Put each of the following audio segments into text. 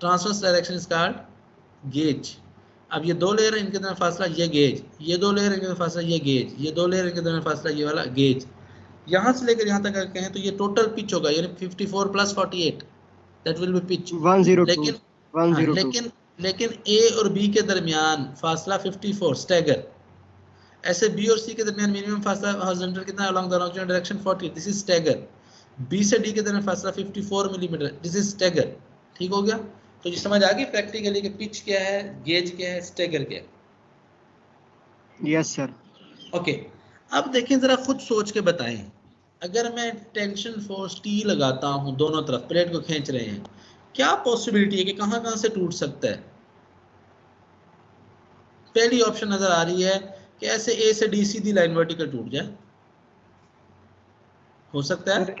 Transverse direction is called gauge. अब ये दो लेयर है, इनके दरमियान फासला ये गेज, ये दो लेयर इनके दरमियान फासला ये गेज, ये दो लेयर इनके दरमियान फासला ये वाला गेज। यहाँ से लेकर यहाँ तक अगर कहें तो ये टोटल पिच होगा, यानी 54 + 48 दैट विल बी पिच। 102 लेकिन 102 लेकिन ए और बी के दरमियान फासला 54 स्टैगर। ऐसे बी और सी के दरमियान मिनिमम फासला हॉरिजॉन्टल कितना है along the longitudinal direction 40, this is stagger. B से डी के दरमियान फासला 54 मिलीमीटर, दिस इज स्टैगर। ठीक हो गया? तो ये समझ आ गई प्रैक्टिकली कि पिच क्या है, गेज क्या है, स्टैगर क्या है। Yes sir. ओके, अब देखें जरा खुद सोच के बताएं, अगर मैं टेंशन फोर्स टी लगाता हूं, दोनों तरफ प्लेट को खींच रहे हैं, क्या पॉसिबिलिटी है कि कहां से टूट सकता है? पहली ऑप्शन नजर आ रही है कि ऐसे ए से डी सीधी लाइन वर्टिकल टूट जाए, हो सकता है।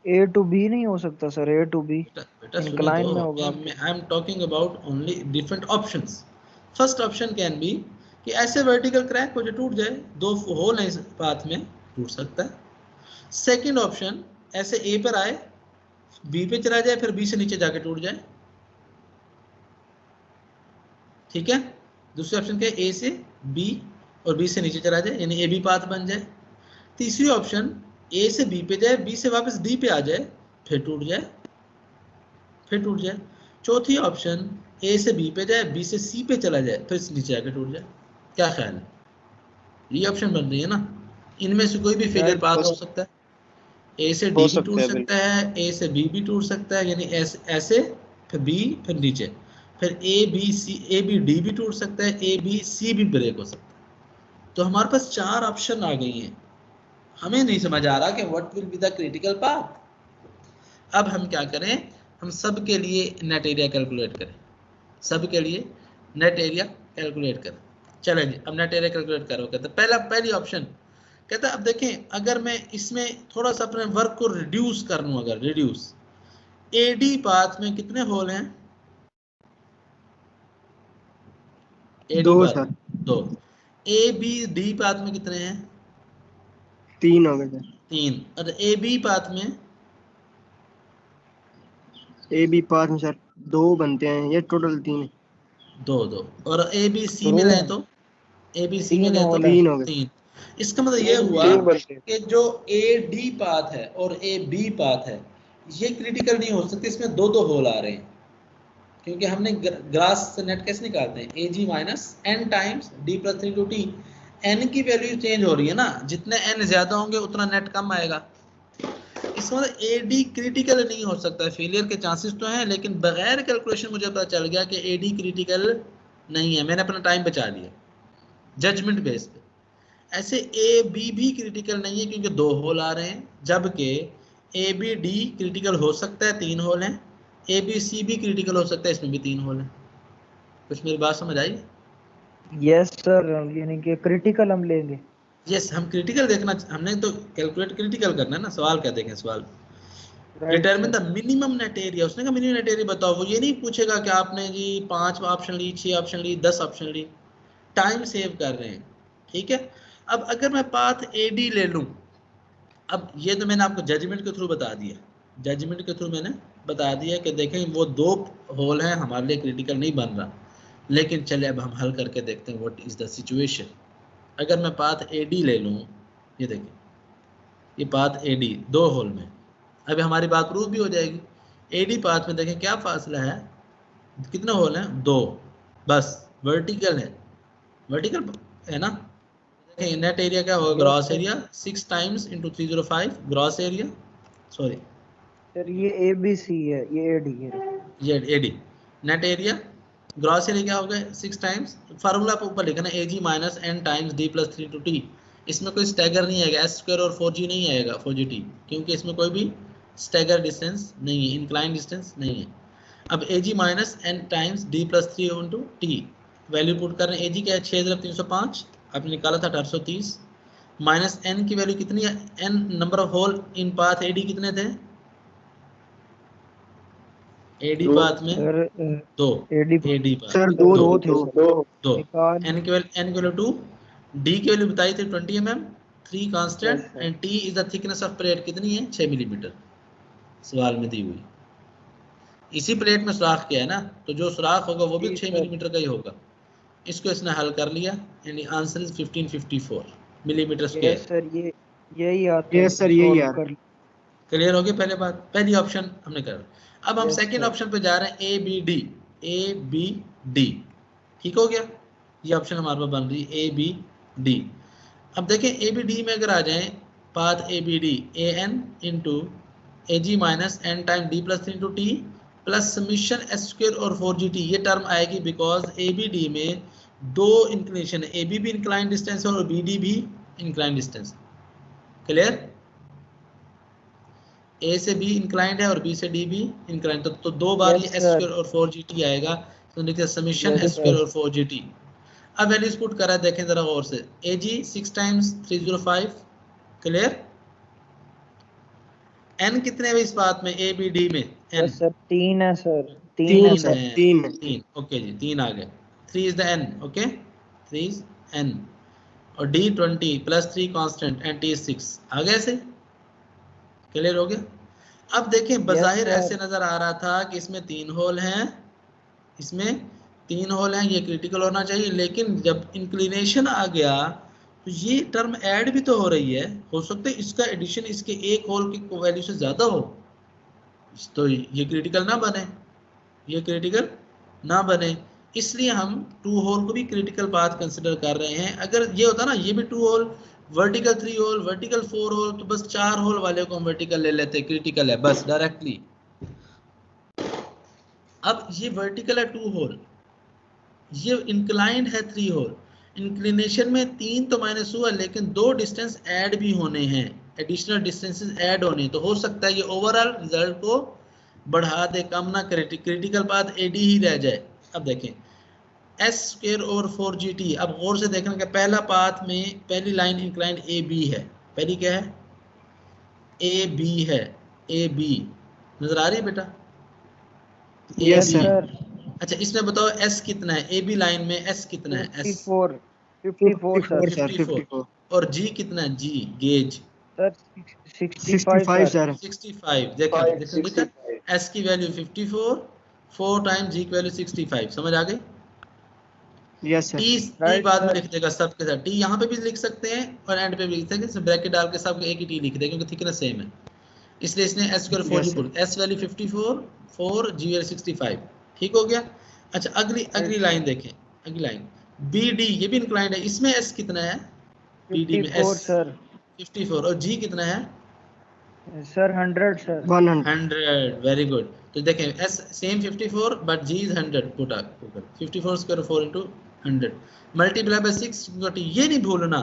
ए टू बी नहीं हो सकता सर, ए टू बी बेटा सुनो इंक्लाइन तो, में होगा। I am talking about only different options. First option can be कि ऐसे वर्टिकल क्रैक हो जो टूट जाए, दो होल है इस पाथ में, टूट सकता है। सेकंड ऑप्शन, ऐसे ए पर आए, बी पे चला जाए, फिर बी से नीचे जाके टूट जाए। ठीक है? दूसरी ऑप्शन क्या है? ए से बी और बी से नीचे चला जाए, यानी ए बी पाथ बन जाए। तीसरी ऑप्शन, ए से बी पे जाए, बी से वापस डी पे आ जाए, फिर टूट जाए, फिर टूट जाए। चौथी ऑप्शन, ए से बी पे जाए, बी से सी पे चला जाए, फिर नीचे आके टूट जाए। क्या ख्याल है? ये ऑप्शन बन रही है ना, इनमें से कोई भी फेलियर पाथ हो सकता है। ए से डी भी टूट सकता है, ए से बी भी टूट सकता है, यानी ऐसे फिर बी फिर नीचे, फिर ए बी डी भी टूट सकता है, ए बी सी भी ब्रेक हो सकता है। तो हमारे पास 4 ऑप्शन आ गई हैं। हमें नहीं समझ आ रहा कि what will be the critical path. अब हम क्या करें, हम सब के लिए नेट एरिया कैलकुलेट करें, सब के लिए नेट एरिया कैलकुलेट करें। चलें जी, अब नेट एरिया कैलकुलेट करो। कहते पहली ऑप्शन कहता है, अब देखें अगर मैं इसमें थोड़ा सा अपने वर्क को रिड्यूस कर लूं, अगर रिड्यूस, एडी पाथ में कितने होल हैं? AD path sir 2। A B D path में कितने हैं? 3 हो गए सर। 3। और ए बी पाथ में? ए बी पाथ में सर 2 बनते हैं, ये टोटल 3 है। 2 और ए बी सी में लें तो? ए बी सी में लें तो 3 हो गए। 3। इसका मतलब ये हुआ कि जो ए डी पाथ है और ए बी पाथ है, ये क्रिटिकल नहीं हो सकते, इसमें 2 होल आ रहे हैं। क्योंकि हमने ग्रास से नेट कैसे निकालते हैं? A G minus N times D plus 3 two T. N की वैल्यू चेंज हो रही है ना, जितने एन ज्यादा होंगे उतना नेट कम आएगा। इसका मतलब ए डी क्रिटिकल नहीं हो सकता। फेलियर के चांसेस तो हैं, लेकिन बगैर कैलकुलेशन मुझे पता चल गया कि ए डी क्रिटिकल नहीं है। मैंने अपना टाइम बचा लिया जजमेंट बेस पे। ऐसे ए बी भी क्रिटिकल नहीं है क्योंकि 2 होल आ रहे हैं, जबकि ए बी डी क्रिटिकल हो सकता है, 3 होल हैं। ए बी सी भी क्रिटिकल हो सकता है, इसमें भी 3 होल हैं। कुछ मेरी बात समझ आई? यस सर, यानी कि क्रिटिकल हम लेंगे। यस, हम क्रिटिकल देखना, हमने तो कैलकुलेट क्रिटिकल करना है ना। सवाल क्या देखें, सवाल determine the minimum net area. उसने कहा मिनिमम नेट एरिया बताओ। वो ये नहीं पूछेगा कि आपने जी 5 ऑप्शन ली, 6 ऑप्शन ली, 10 ऑप्शन ली। टाइम सेव कर रहे हैं, ठीक है। अब अगर मैं पाथ ए डी ले लूं, अब ये तो मैंने आपको जजमेंट के थ्रू बता दिया, जजमेंट के थ्रू मैंने बता दिया कि देखें वो 2 होल हैं, हमारे लिए क्रिटिकल नहीं बन रहा। लेकिन चले अब हम हल करके देखते हैं व्हाट इज द सिचुएशन। अगर मैं पाथ ए डी ले लूं, ये देखें, ये पाथ ए डी 2 होल में, अब हमारी बात प्रूफ भी हो जाएगी। ए डी पाथ में देखें क्या फासला है, कितने होल हैं? 2, बस वर्टिकल है, वर्टिकल है ना। देखें नेट एरिया क्या होगा, gross area 6 times into 305 gross area, sorry sir ये ए बी सी है, ये ए डी है, ये A D. Net area gross area क्या होगा 6 टाइम्स, फार्मूला पे ऊपर लिखना A G minus N times D plus 3 two T. इसमें कोई स्टैगर नहीं आएगा, एस स्क्वायर और 4g नहीं आएगा, 4gt, क्योंकि इसमें कोई भी स्टैगर डिस्टेंस नहीं है, इंक्लाइन डिस्टेंस नहीं है। अब A G minus N times D plus 3 into T, value put कर रहे हैं। ए जी क्या है 6/305, आपने निकाला था 1830, माइनस एन की वैल्यू कितनी है, N number of hole in path A D कितने थे? ए डी पाथ में 2, ए डी पाथ सर 2 थे 2, एन की वैल्यू 2, डी की वैल्यू बताई थी 20 mm, 3 constant and T is the thickness of plate कितनी है 6 मिलीमीटर, सवाल में दी हुई। इसी प्लेट में सुराख किया है ना, तो जो सुराख होगा वो भी जी 6 सर। मिलीमीटर का ही होगा। इसको इसने हल कर लिया and answer is 1554 millimetre yes square. Sir, ये यही आता है। यस सर, यही यार। कर क्लियर हो गया पहले बात, पहली ऑप्शन हमने कर। अब हम यस सेकंड सर। ऑप्शन पे जा रहे हैं, A B D. A B D ठीक हो गया, ये ऑप्शन हमारे पास बन रही है ए बी डी। अब देखें ए बी डी में अगर आ जाएं, path A B D A N into A G minus N time D plus 3 into T plus summation S स्क्र और 4 जी टी, ये टर्म आएगी बिकॉज ए बी डी में दो इंक्लिनेशन है, ए बी भी इंक्लाइन डिस्टेंस है और बी डी भी इंक्लाइन डिस्टेंस। क्लियर, ए से बी इंक्लाइंड है और बी से डी भी इंक्लाइंड, तो दो बार ये एस स्क्वायर और 4 जी टी आएगा, तो देखिए समीशन एस स्क्वायर और 4 जी टी। अब वैल्यूज पुट करा, देखें जरा गौर से, ए जी 6 टाइम्स 305। क्लियर, एन कितने हैं इस बात में, ए बी डी में एन? यस सर, 3 है सर। 3 तीन है सर। है, 3 है। तीन, ओके जी, तीन आ गए। 3 is the N, okay, 3 is N, और D 20 plus 3 constant and T is 6 आ गए ऐसे। क्लियर हो गया। अब देखें बज़ाहिर ऐसे नजर आ रहा था कि इसमें 3 होल हैं, इसमें 3 होल हैं, ये क्रिटिकल होना चाहिए, लेकिन जब इंक्लिनेशन आ गया तो ये टर्म ऐड भी तो हो रही है, हो सकता है इसका एडिशन इसके एक होल की वैल्यू से ज्यादा हो, तो ये क्रिटिकल ना बने, ये क्रिटिकल ना बने, इसलिए हम 2 होल को भी क्रिटिकल पाथ कंसिडर कर रहे हैं। अगर ये होता ना ये भी 2 hole, vertical 3 hole, vertical 4 hole, तो बस 4 होल वाले को हम वर्टिकल ले लेते, क्रिटिकल है बस डायरेक्टली। अब ये वर्टिकल है 2 होल, ये इंक्लाइंड है 3 होल, इंक्लिनेशन में 3 तो माइनस हुआ, लेकिन 2 डिस्टेंस ऐड भी होने हैं, एडिशनल डिस्टेंसेस ऐड होने, तो हो सकता है ये ओवरऑल रिजल्ट को बढ़ा दे, कम ना करे, क्रिटिकल पाथ एडी ही रह जाए। अब देखें एस स्क्वायर और 4 जी टी, अब गौर से देखने का, पहला पाथ में पहली लाइन इंक्लाइंड ए बी है, पहली क्या है, ए बी है, ए बी नजर आ रही है बेटा, ए यस बी। सर। अच्छा इसमें बताओ एस कितना है, ए बी लाइन में एस कितना है, एस 54। 54 सर। 54, और जी कितना है, जी गेज सर 65 सर। 65। देखा देखा देखा, एस की वैल्यू 54, 4 टाइम जी की वैल्यू 65, समझ आ गई। Yes sir. टी बाद में लिख देगा सब के साथ, टी यहाँ पे भी लिख सकते हैं और एंड पे भी लिख सकते हैं, ब्रैकेट डाल के सब एक ही टी लिख दें क्योंकि थिकनेस सेम है, इसलिए इसने S square 4 G yes sir. Put, S value 54, 4 G value 65, ठीक हो गया। अच्छा अगली अगली लाइन देखें, अगली लाइन बी डी, ये भी इंक्लाइंड है, इसमें एस कितना है, बी डी में एस 54 सर। 54, और जी कितना है सर 100 सर। 100। 100, very good. तो देखें S same 54 but G is 100, put 54 square 4 into 100 multiply by 6, ये नहीं भूलना,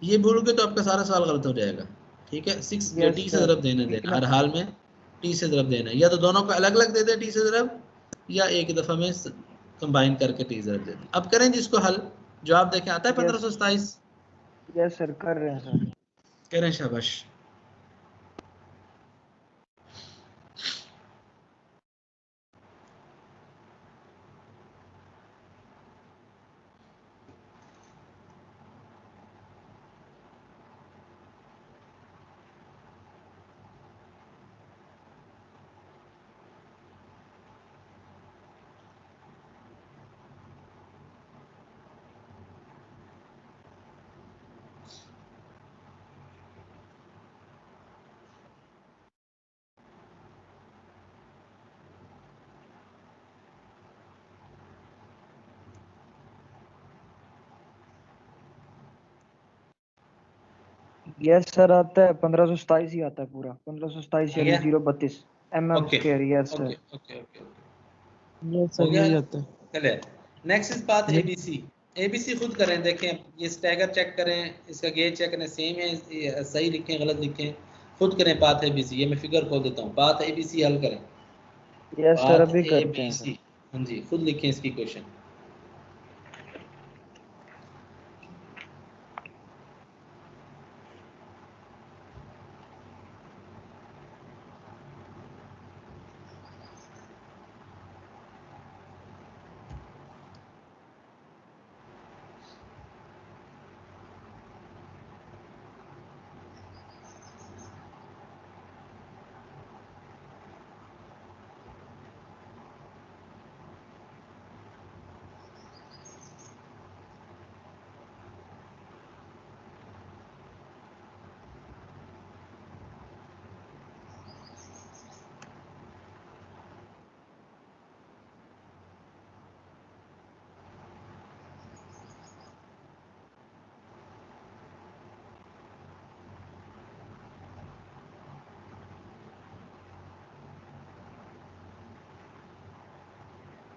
ये भूलोगे तो आपका सारा सवाल गलत हो जाएगा, ठीक है। 6 जो टी से ज़रब देना देना हर हाल में, टी से ज़रब देना, या तो दोनों को अलग अलग दे दे टी से ज़रब, या एक दफ़ा में कंबाइन करके टी ज़रब दे दें। अब करें जिसको हल, जवाब देखें आता है 1527। यस सर, कर रहे हैं सर। करें, शाबाश। यस सर, आता है 1527 ही आता है पूरा, 1527 यानी गया? 032 mm okay square. Yes sir. Okay okay okay, yes हो सर, गया। यही आता है। चलिए next is path ABC. ABC खुद करें, देखें ये स्टैगर चेक करें, इसका गेज चेक करें, सेम है, सही लिखें गलत लिखें, खुद करें पाथ एबीसी। ये मैं फिगर खोल देता हूँ, पाथ एबीसी हल करें, यस सर, पाथ अभी करते हैं सर। एबीसी, हाँ जी खुद लिखें इसकी क्वेश्चन।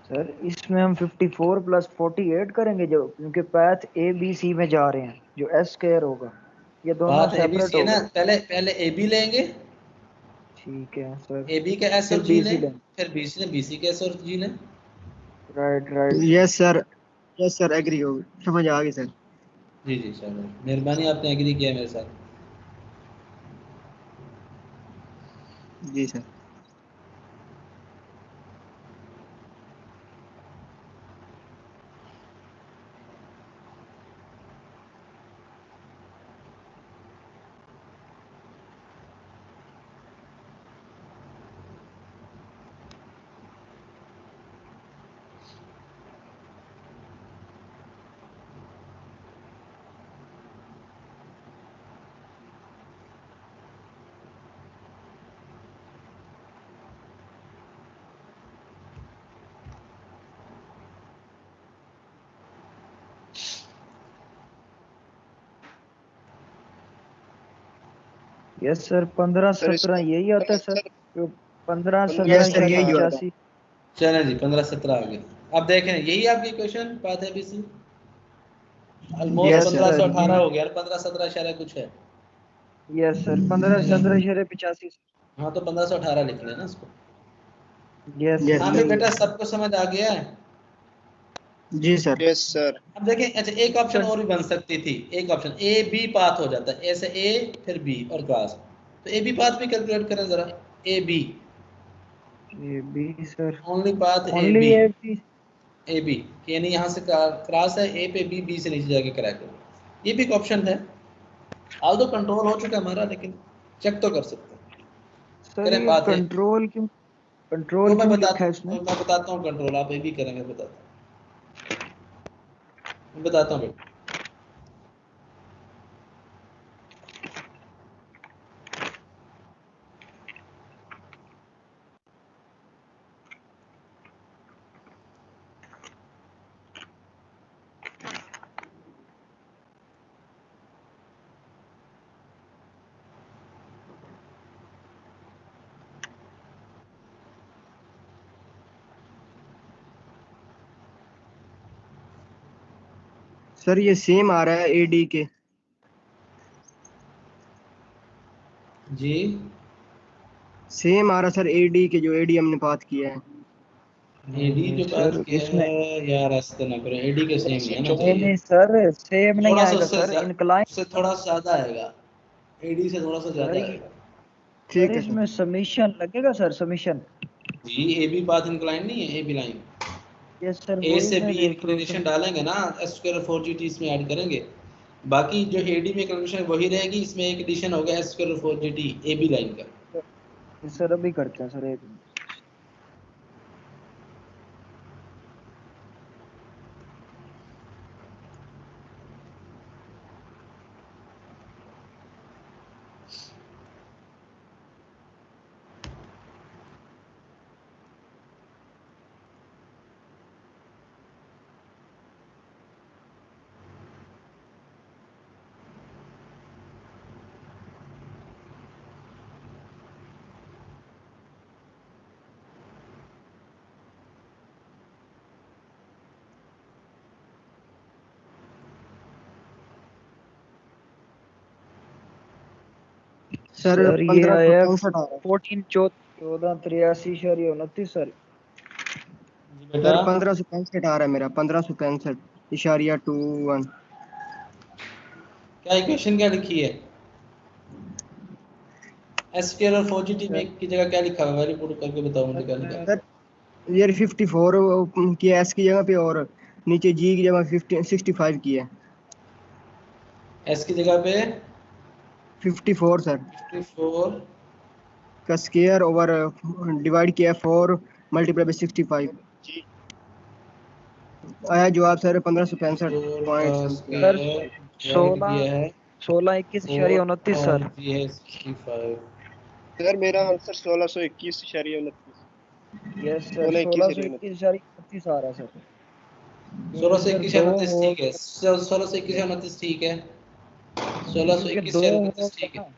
सर इसमें हम 54 प्लस 48 करेंगे जो, क्योंकि पैथ ए बी सी में जा रहे हैं, जो एस स्क्वायर होगा ये दोनों बात ए बी सेपरेट सी है हो ना, गए। पहले ए बी लेंगे, ठीक है सर, ए बी का एस फिर और जी बी सी लें, लेंगे। फिर बी सी ने बी सी का एस और जी लें। Right right. Yes sir agree हो, समझ आ गई सर। जी जी चलो, मेहरबानी, आपने एग्री किया मेरे साथ। जी सर। यस सर 15 सर 17 यही आता है सर, 15 यस सर 17 यही होगा। 85। चलें जी, 15-17 आ गए। अब देखें, यही आपकी क्वेश्चन बात है, बीसी ऑलमोस्ट यस सर। 1518 हो गया, 15-17 शायद कुछ है। Yes sir 15 17 85। हाँ तो 1518 लिख लेना इसको। यस यस हाँ सर। भाई सर। बेटा, सबको समझ आ गया है? जी सर। Yes sir. अब देखें, अच्छा एक ऑप्शन और भी बन सकती थी, एक ऑप्शन ए बी पाथ हो जाता है, ऐसे ए फिर बी और क्रॉस, तो ए बी पाथ भी कैलकुलेट करें जरा। ए बी, ये B sir, only path A only B, A B. A B यानी यहाँ से क्रॉस है ए पे बी, बी से नीचे जाके क्रैक हो, ये भी एक ऑप्शन है। ऑल दो कंट्रोल हो चुका है हमारा, लेकिन चेक तो कर सकते हैं। सर करें ये बात है, कंट्रोल क्यों लिखा है इसमें? मैं बताता हूँ कंट्रोल, आप ये भी करेंगे, मैं बताता हूँ बेटा। सर ये सेम आ रहा है एडी के। जी सेम आ रहा सर एडी के, जो एडी हमने बात किया है। एडी के पास सर क्या इसमें है यार, ऐसे ना करो, एडी के सेम ही आना नहीं चाहिए, नहीं सर, सेम नहीं थोड़ा सा आएगा सर, इनक्लाइन। उससे थोड़ा सा ज्यादा आएगा, एडी से थोड़ा सा सर ज्यादा आएगा। सर ठीक है सर। इसमें सबमिशन लगेगा सर, सबमिशन। जी ए बी पाथ इंक्लाइन नहीं है, A B line, yes sir ए वही से मैं बी देख रहा हूँ इंक्लिनेशन सर। डालेंगे ना, एस स्क्वायर 4GT इसमें ऐड करेंगे, बाकी जो एडी में कैलकुलेशन वही रहेगी, इसमें एक एडिशन होगा S square 4GT A B line का। सर अभी करते हैं सर, एक मिनट। सर सर ये आया 1565 आ रहा है। 14 14 83 29 सर। जी बेटा, सर 1565 आ रहा है मेरा, 1565.21। क्या इक्वेशन क्या लिखी है? एस स्क्वायर और 4GT में की जगह क्या लिखा हुआ है, रिपोर्ट करके बताओ मुझे क्या लिखा है। सर ये 54 की एस की जगह पे, और नीचे जी की जगह 65 की है। एस की जगह पे 54 सर 54, का स्क्वायर ओवर डिवाइड किया 4 मल्टीप्लाई बाई 65। जी आया जवाब सर 1565 4 का point something. Sir square divide 16 किया है 16 21 29 4 और सर। ये है 65। सर मेरा आंसर 1621.29। Yes sir 1621.29। 1621 आ रहा है सर, सोलह क्योंकि सौ सर इक्कीस दो या उनतीस हो, ठीक है, 1621 या 29 ठीक है, 1621 क्योंकि दो या हो 29 ठीक ना। है।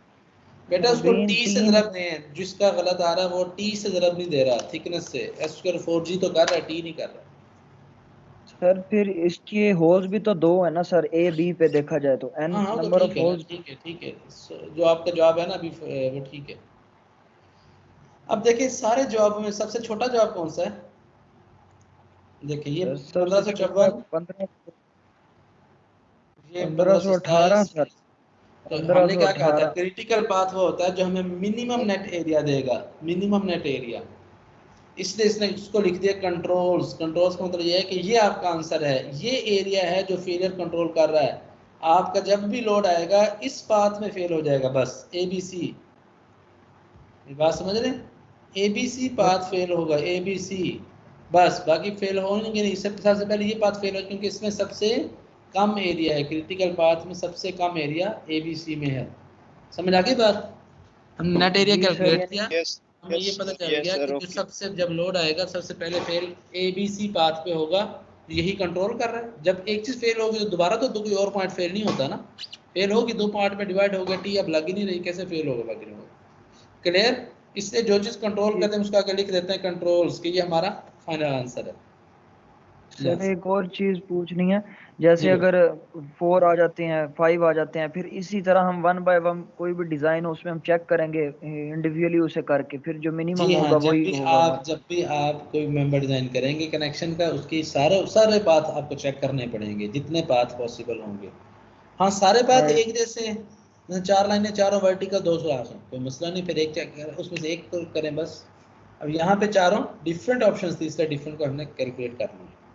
बेटा उसको ग्रीन टी से 3 ज़रब नहीं है, जिसका गलत आ रहा है वो टी से ज़रब नहीं दे रहा, थिकनेस से। एस स्क्वायर 4g तो कर रहा है, टी नहीं कर रहा। सर फिर इसके होल्स भी तो 2 है ना सर, ए बी पे देखा जाए तो n हाँ हाँ तो नंबर ठीक ऑफ है ना, होल्स। ठीक है ठीक है। जो आपका जवाब है ना अभी वो ठीक है। अब देखिए सारे जवाबों में सबसे छोटा जवाब कौन सा है? देखिए ये सबसे छोटा 1554, 15 ये 1518 1527। सर, तो हमने क्या कहा था, 1518। क्रिटिकल पाथ वो होता है जो हमें मिनिमम नेट एरिया देगा, मिनिमम नेट एरिया। इसलिए इसने इसको लिख दिया कंट्रोल्स। कंट्रोल्स का मतलब ये है कि ये आपका आंसर है, ये एरिया है जो फेलियर कंट्रोल कर रहा है। आपका जब भी लोड आएगा इस पाथ में फेल हो जाएगा, बस ABC। बात समझ रहे हैं? ABC पाथ फेल होगा, ABC बस, बाकी फेल होंगे नहीं। सबसे पहले ये पाथ फेल हो क्योंकि इसमें सबसे कम एरिया है, क्रिटिकल पाथ में सबसे कम एरिया ABC में है। समझ आ गई बात? हमने नेट एरिया जी सर, कैलकुलेट यानी किया, यस हमें ये यस पता चल यस गया सर, कि जो ओके। सबसे जब लोड आएगा सबसे पहले फेल ABC पाथ पे होगा, यही कंट्रोल कर रहा है। जब एक चीज़ फेल होगी तो दोबारा तो कोई और पॉइंट फेल नहीं होता ना, फेल होगी 2 पार्ट में डिवाइड हो गया, टी अब लग ही नहीं रही, कैसे फेल होगा बाकी होगा। क्लियर? इसलिए जो चीज़ कंट्रोल करते हैं उसका आगे लिख देते हैं कंट्रोल्स, कि ये हमारा फाइनल आंसर है। सर यस एक और चीज पूछनी है, जैसे जी अगर 4 आ जाते हैं, 5 आ जाते हैं, फिर इसी तरह हम 1 बाय 1 कोई भी डिजाइन हो उसमें हम चेक करेंगे इंडिविजुअली उसे करके, फिर जो मिनिमम जी हाँ, होगा वही होगा हमारा। जब भी आप कोई मेंबर डिजाइन करेंगे कनेक्शन का, उसकी सारे पाथ आपको चेक करने पड़ेंगे, जितने पाथ पॉसिबल होंगे। हाँ सारे पाथ राइट। एक जैसे हैं, जैसे 4 लाइनें चारों वर्टिकल 200 आसन, कोई मसला नहीं, फिर एक चेक करें उसमें से एक तो करें बस। अब यहाँ पे चारों डिफरेंट ऑप्शंस थी, इसलिए डिफरेंट को हमने कैलकुलेट करना है।